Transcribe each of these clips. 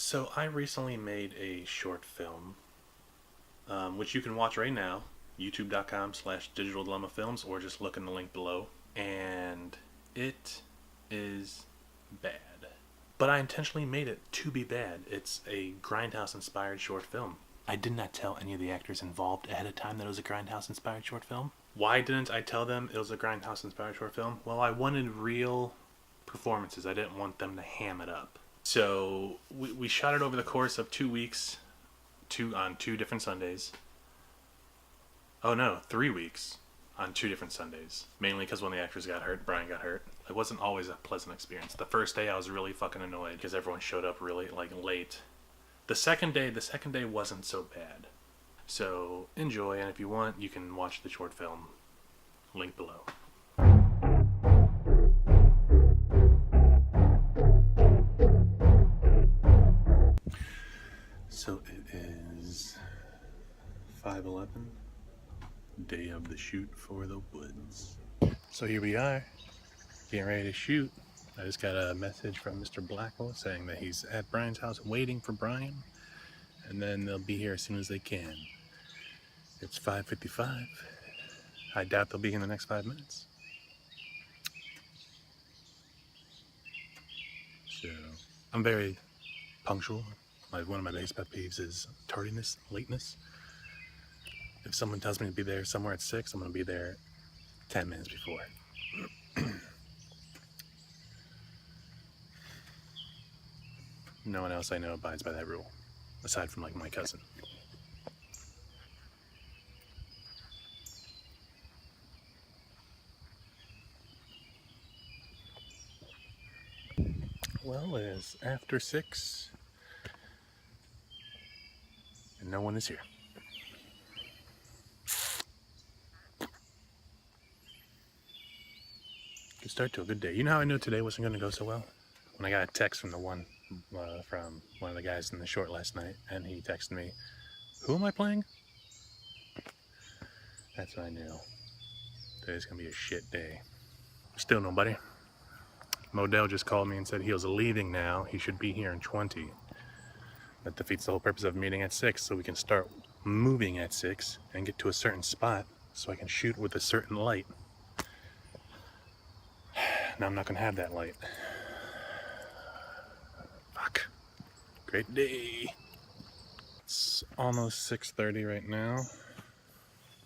So I recently made a short film, which you can watch right now, youtube.com/Digital Dilemma Films, or just look in the link below. And it is bad. But I intentionally made it to be bad. It's a Grindhouse-inspired short film. I did not tell any of the actors involved ahead of time that it was a Grindhouse-inspired short film. Why didn't I tell them it was a Grindhouse-inspired short film? Well, I wanted real performances. I didn't want them to ham it up. So we shot it over the course of 2 weeks, on 2 different Sundays. Oh no, 3 weeks on 2 different Sundays. Mainly because when the actors got hurt, Brian got hurt. It wasn't always a pleasant experience. The first day I was really fucking annoyed because everyone showed up really late. The second day wasn't so bad. So enjoy, and if you want, you can watch the short film. Link below. So it is 5/11, day of the shoot for the woods. So here we are, getting ready to shoot. I just got a message from Mr. Blackwell saying that he's at Brian's house waiting for Brian, and then they'll be here as soon as they can. It's 5:55. I doubt they'll be here in the next 5 minutes. So I'm very punctual. One of my biggest pet peeves is tardiness, lateness. If someone tells me to be there somewhere at 6, I'm going to be there 10 minutes before. No one else I know abides by that rule, aside from my cousin. Well, it is after 6. And no one is here. Good start to a good day. You know how I knew today wasn't going to go so well? When I got a text from from one of the guys in the short last night, and he texted me, "Who am I playing?" That's when I knew today's going to be a shit day. Still nobody. Modell just called me and said he was leaving now. He should be here in 20. That defeats the whole purpose of meeting at 6, so we can start moving at 6 and get to a certain spot so I can shoot with a certain light. Now I'm not going to have that light. Fuck. Great day. It's almost 6:30 right now.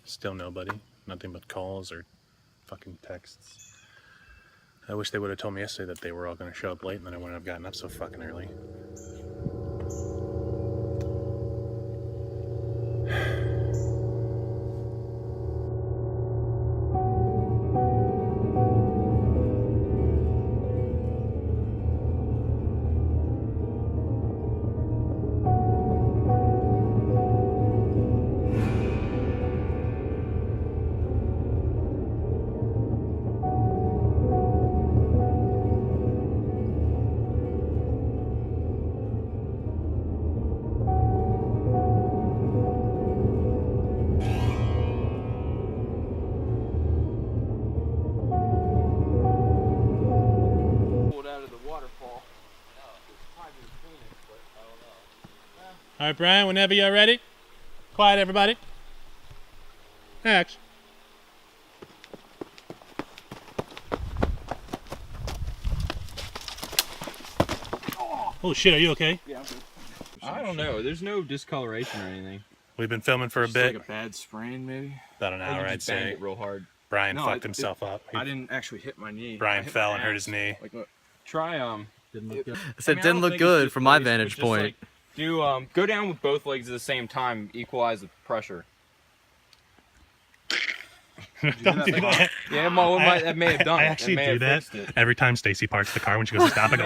Still nobody. Nothing but calls or fucking texts. I wish they would have told me yesterday that they were all going to show up late, and then I wouldn't have gotten up so fucking early. All right, Brian, whenever you're ready. Quiet, everybody. Action. Oh shit, are you okay? Yeah, I'm good. I don't know. There's no discoloration or anything. We've been filming for a bit. Like a bad sprain, maybe. About an hour, I'd say. It real hard. Brian fucked himself up. I didn't actually hit my knee. Brian fell and hurt his knee. Like, look, try Didn't look good. I said, didn't look good from my vantage point. Do go down with both legs at the same time, equalize the pressure. Don't do that. Yeah, that may have done I it. actually That may do have that fixed it. every time Stacy parks the car when she goes to stop. I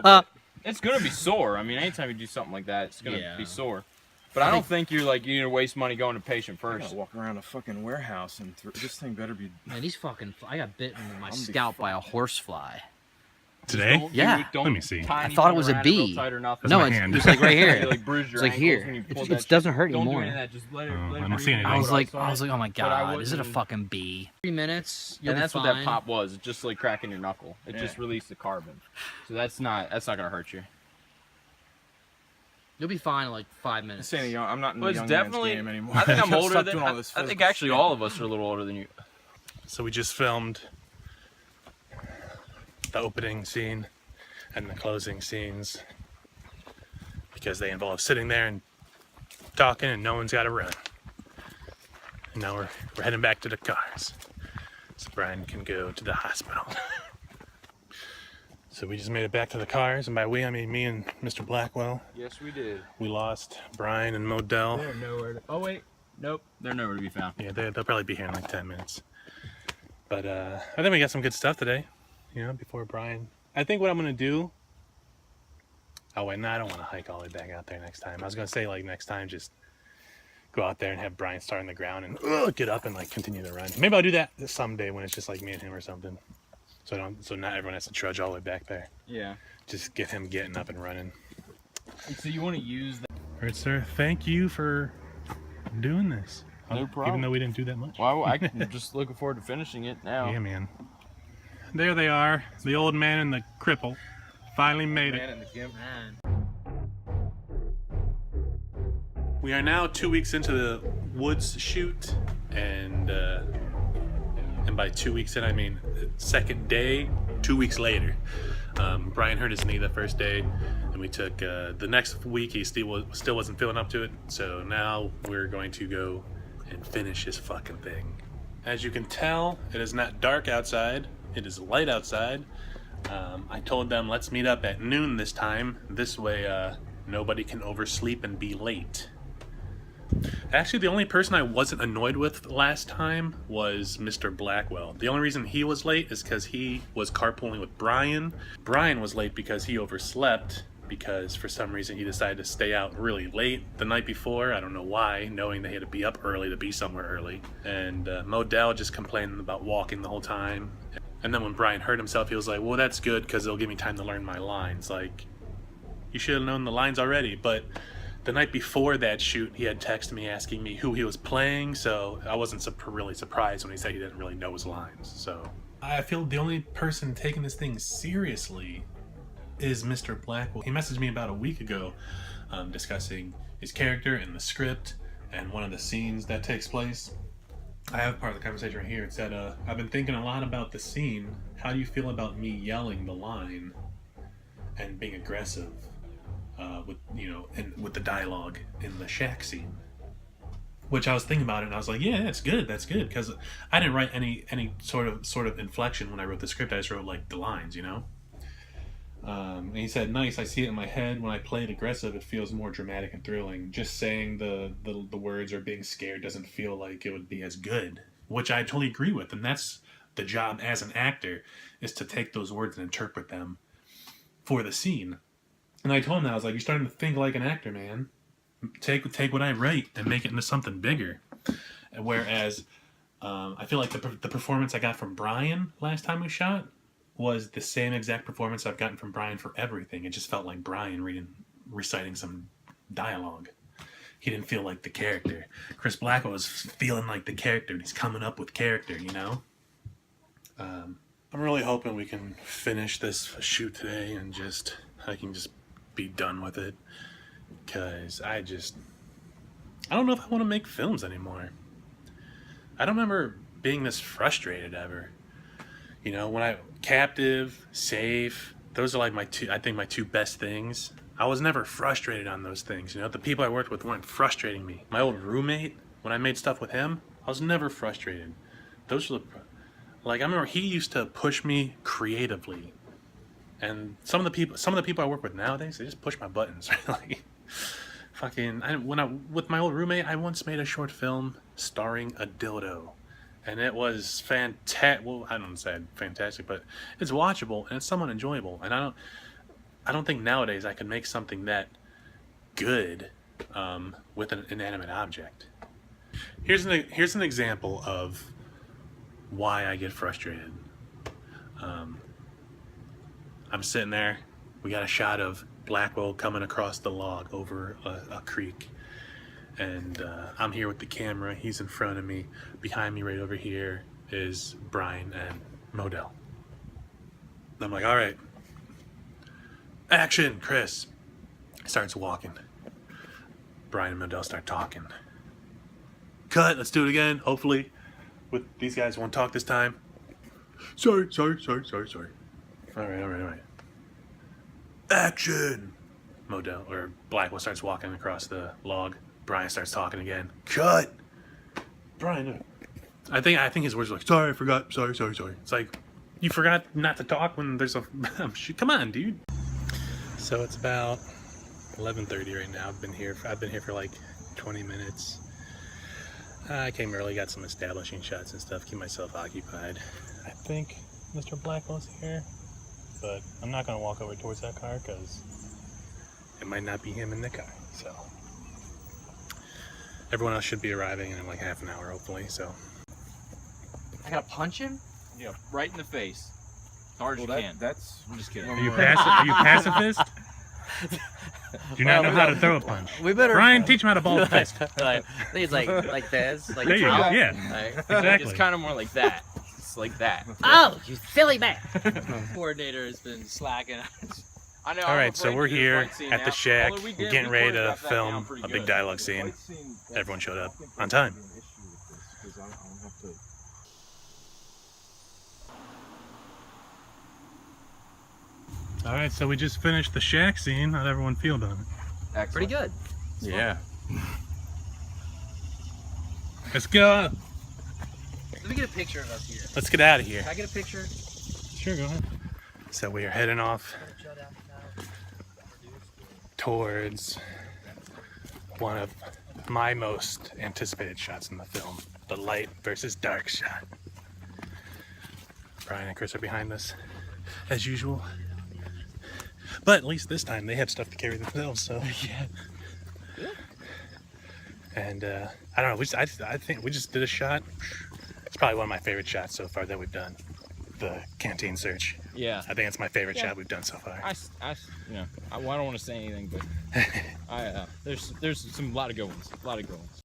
go. It's gonna be sore. I mean, anytime you do something like that, it's gonna be sore. But I don't think you're you need to waste money going to patient first. I gotta walk around a fucking warehouse and this thing better be. Man, these fucking. I got bitten in my scalp by a horsefly. Today? Yeah. Let me see. I thought it was a bee. That's No, my it's hand. just like right here. Bruise your It's like here. It doesn't hurt anymore. I don't see anything. I was like, oh my god, is it a wouldn't- fucking bee? 3 minutes. You'll And be that's what fine. that pop was. It's just like cracking your knuckle. It just released the carbon. So that's not gonna hurt you. You'll be fine in like 5 minutes. Saying I'm not in Well, the it's young definitely. man's game anymore. I think I'm Gotta older stop than. doing all this I think physical actually shit. all of us are a little older than you. So we just filmed the opening scene and the closing scenes because they involve sitting there and talking and no one's got to run. And now we're heading back to the cars so Brian can go to the hospital. So we just made it back to the cars, and by we I mean me and Mr. Blackwell. Yes, we did. We lost Brian and Modell. They're nowhere to. Oh wait, nope. They're nowhere to be found. Yeah, they'll probably be here in like 10 minutes. But I think we got some good stuff today, you know, before Brian. I think what I'm going to do... Oh, wait, no, I don't want to hike all the way back out there next time. I was going to say, like, next time, just go out there and have Brian start on the ground and get up and, like, continue to run. Maybe I'll do that someday when it's just, like, me and him or something. So not everyone has to trudge all the way back there. Yeah. Just get him getting up and running. So you want to use that? All right, sir. Thank you for doing this. No problem. Even though we didn't do that much. Well, I'm just looking forward to finishing it now. Yeah, man. There they are. The old man and the cripple finally made it. Man. We are now 2 weeks into the woods shoot, and by 2 weeks in, I mean second day, 2 weeks later. Brian hurt his knee the first day, and we took the next week. He still wasn't feeling up to it, so now we're going to go and finish his fucking thing. As you can tell, it is not dark outside. It is light outside. I told them let's meet up at noon this time. This way, nobody can oversleep and be late. Actually, the only person I wasn't annoyed with last time was Mr. Blackwell. The only reason he was late is because he was carpooling with Brian. Brian was late because he overslept, because for some reason he decided to stay out really late the night before. I don't know why, knowing they had to be up early to be somewhere early. And Modell just complaining about walking the whole time. And then when Brian hurt himself, he was like, well, that's good because it'll give me time to learn my lines. Like, you should have known the lines already. But the night before that shoot, he had texted me asking me who he was playing, so I wasn't really surprised when he said he didn't really know his lines. So I feel the only person taking this thing seriously is Mr. Blackwell. He messaged me about a week ago discussing his character and the script and one of the scenes that takes place. I have part of the conversation right here. It said, I've been thinking a lot about the scene. How do you feel about me yelling the line and being aggressive with the dialogue in the shack scene? Which I was thinking about it, and I was like, yeah, that's good, because I didn't write any sort of inflection when I wrote the script. I just wrote like the lines, you know. And he said, nice, I see it in my head. When I play it aggressive, it feels more dramatic and thrilling. Just saying the words or being scared doesn't feel like it would be as good, which I totally agree with. And that's the job as an actor, is to take those words and interpret them for the scene. And I told him that. I was like, you're starting to think like an actor, man. Take what I write and make it into something bigger. Whereas I feel like the performance I got from Brian last time we shot was the same exact performance I've gotten from Brian for everything. It just felt like Brian reciting some dialogue. He didn't feel like the character. Chris Blackwell was feeling like the character, and he's coming up with character, you know? I'm really hoping we can finish this shoot today and I can just be done with it. Because I don't know if I want to make films anymore. I don't remember being this frustrated ever. You know, when Captive, Safe, those are like my two best things. I was never frustrated on those things. You know, the people I worked with weren't frustrating me. My old roommate, when I made stuff with him, I was never frustrated. Those were I remember he used to push me creatively. And some of the people I work with nowadays, they just push my buttons. With my old roommate, I once made a short film starring a dildo. And it was fantastic. Well, I don't say fantastic, but it's watchable and it's somewhat enjoyable. And I don't think nowadays I can make something that good with an inanimate object. Here's an example of why I get frustrated. I'm sitting there. We got a shot of Blackwell coming across the log over a creek. And I'm here with the camera. He's in front of me. Behind me right over here is Brian and Modell. I'm like, all right. Action, Chris. He starts walking. Brian and Modell start talking. Cut. Let's do it again. Hopefully, with these guys won't talk this time. Sorry. All right. Action. Modell or Blackwell starts walking across the log. Brian starts talking again. Cut. Brian. I think his words were like, sorry, I forgot. Sorry. It's like, you forgot not to talk when there's a... Come on, dude. So it's about 11:30 right now. I've been here for like 20 minutes. I came early, got some establishing shots and stuff, keep myself occupied. I think Mr. Blackwell's here, but I'm not going to walk over towards that car because it might not be him in the car. So everyone else should be arriving in like half an hour, hopefully. So I gotta punch him? Yeah, right in the face. As hard as you can. I'm just kidding. are you pacifist? Do you not know how to throw a punch? We better. Brian, teach him how to ball a fist. I think it's like this. Like There you go. out. Yeah, Like, exactly. It's kind of more like that. It's like that. Oh, you silly man. Coordinator has been slacking. I know. All right, so we're here at the shack, getting ready to film a big dialogue scene. Everyone showed up on time. All right, so we just finished the shack scene. How'd everyone feel about it? pretty good. Yeah. Let's go. Let me get a picture of us here. Let's get out of here. Can I get a picture? Sure, go ahead. So we are heading off towards one of my most anticipated shots in the film, the light versus dark shot. Brian and Chris are behind us, as usual. But at least this time they have stuff to carry themselves, so yeah. And I don't know, I think we just did a shot. It's probably one of my favorite shots so far that we've done. The canteen search. Yeah. I think it's my favorite shot we've done so far. I don't want to say anything, but there's a lot of good ones.